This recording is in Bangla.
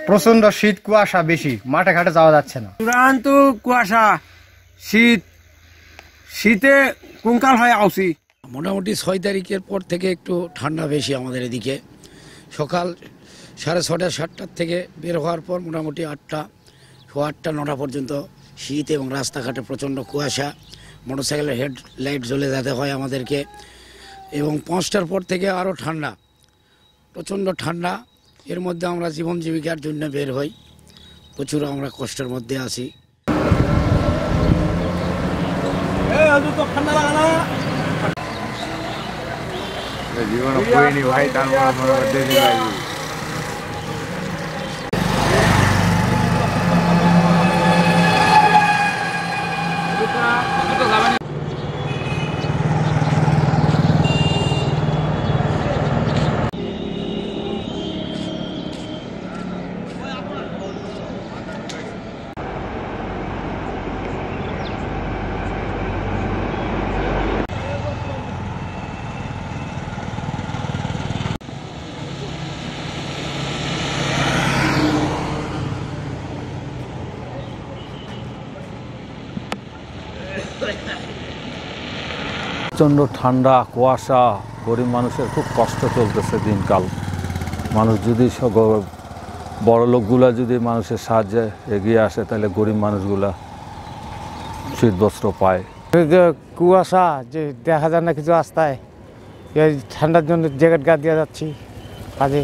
প্রচন্ড শীত, কুয়াশা বেশি, মাঠে ঘাটে যাওয়া যাচ্ছে না। চূড়ান্ত কুয়াশা, শীতে কুঙ্কাল হয়ে আসি। মোটামুটি 6 তারিখের পর থেকে একটু ঠান্ডা বেশি আমাদের এদিকে। সকাল 6:30 7টার থেকে বের হওয়ার পর মোটামুটি 8টা 9টা পর্যন্ত শীত এবং রাস্তাঘাটে প্রচণ্ড কুয়াশা, মোটরসাইকেলের হেডলাইট জ্বলে যেতে হয় আমাদেরকে। এবং 5টার পর থেকে আরও ঠান্ডা, প্রচণ্ড ঠান্ডা। এর মধ্যে আমরা জীবন জীবিকার জন্য বের হই, প্রচুর আমরা কষ্টের মধ্যে আছি। জীবনে ভাই, তার প্রচণ্ড ঠান্ডা, কুয়াশা, গরিব মানুষের খুব কষ্ট চলতেছে দিনকাল। মানুষ যদি বড় লোকগুলা যদি মানুষের সাহায্যে এগিয়ে আসে, তাহলে গরিব মানুষগুলা শীত বস্ত্র পায়। কুয়াশা যে দেখা যায় না কিছু রাস্তায়, ঠান্ডার জন্য জ্যাকেট গা দিয়ে যাচ্ছি কাজে।